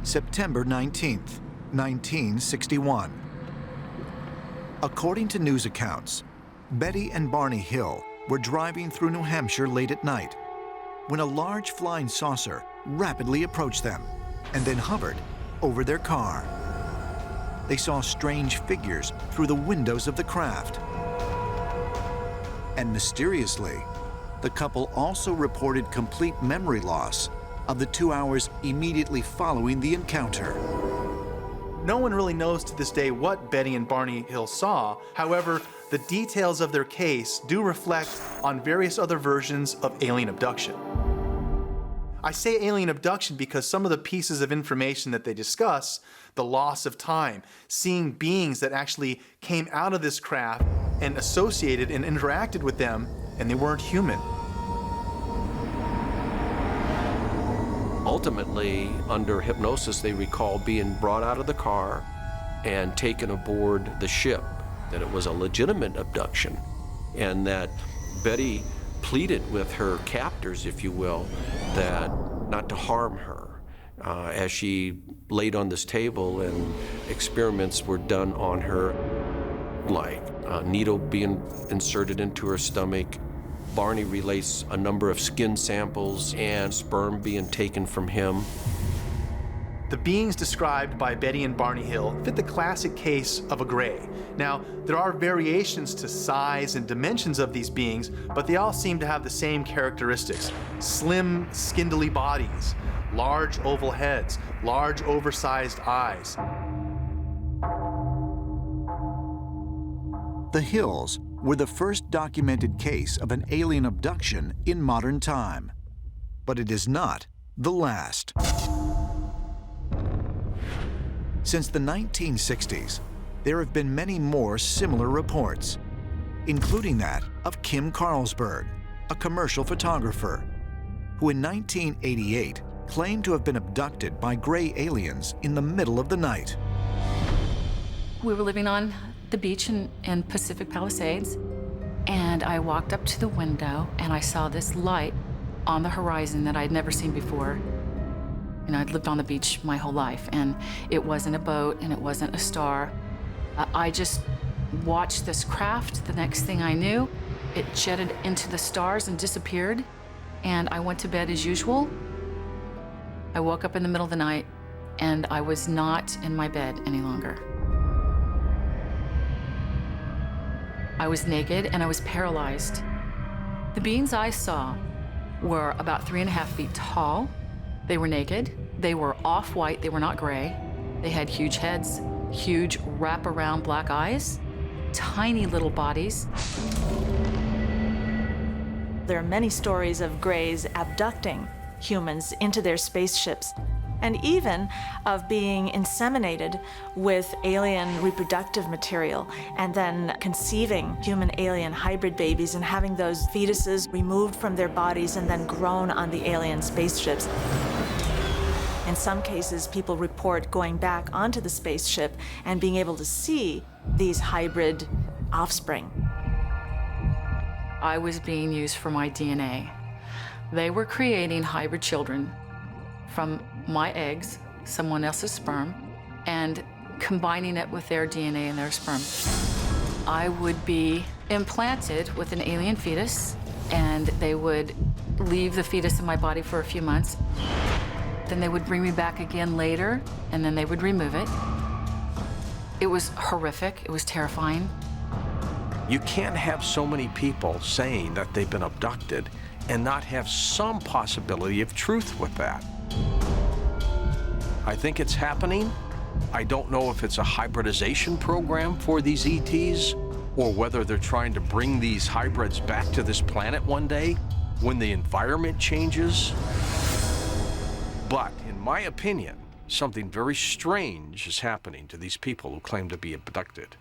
September 19th, 1961. According to news accounts, Betty and Barney Hill were driving through New Hampshire late at night when a large flying saucer rapidly approached them and then hovered over their car. They saw strange figures through the windows of the craft. And mysteriously, the couple also reported complete memory loss of the 2 hours immediately following the encounter. No one really knows to this day what Betty and Barney Hill saw. However, the details of their case do reflect on various other versions of alien abduction. I say alien abduction because some of the pieces of information that they discuss, the loss of time, seeing beings that actually came out of this craft and associated and interacted with them, and they weren't human. Ultimately, under hypnosis, they recall being brought out of the car and taken aboard the ship, that it was a legitimate abduction, and that Betty pleaded with her captors, if you will, that not to harm her as she laid on this table and experiments were done on her, like a needle being inserted into her stomach. Barney relates a number of skin samples and sperm being taken from him. The beings described by Betty and Barney Hill fit the classic case of a gray. Now, there are variations to size and dimensions of these beings, but they all seem to have the same characteristics. Slim, spindly bodies, large oval heads, large oversized eyes. The Hills were the first documented case of an alien abduction in modern time, but it is not the last. Since the 1960s, there have been many more similar reports, including that of Kim Carlsberg, a commercial photographer, who in 1988 claimed to have been abducted by gray aliens in the middle of the night. We were living on the beach in Pacific Palisades, and I walked up to the window and I saw this light on the horizon that I'd never seen before. You know, I'd lived on the beach my whole life, and it wasn't a boat and it wasn't a star. I just watched this craft. The next thing I knew, it jetted into the stars and disappeared, and I went to bed as usual. I woke up in the middle of the night and I was not in my bed any longer. I was naked and I was paralyzed. The beings I saw were about 3.5 feet tall. They were naked. They were off-white. They were not gray. They had huge heads, huge wrap-around black eyes, tiny little bodies. There are many stories of grays abducting humans into their spaceships, and even of being inseminated with alien reproductive material and then conceiving human-alien hybrid babies and having those fetuses removed from their bodies and then grown on the alien spaceships. In some cases, people report going back onto the spaceship and being able to see these hybrid offspring. I was being used for my DNA. They were creating hybrid children from my eggs, someone else's sperm, and combining it with their DNA and their sperm. I would be implanted with an alien fetus, and they would leave the fetus in my body for a few months. Then they would bring me back again later, and then they would remove it. It was horrific. It was terrifying. You can't have so many people saying that they've been abducted and not have some possibility of truth with that. I think it's happening. I don't know if it's a hybridization program for these ETs or whether they're trying to bring these hybrids back to this planet one day when the environment changes. But in my opinion, something very strange is happening to these people who claim to be abducted.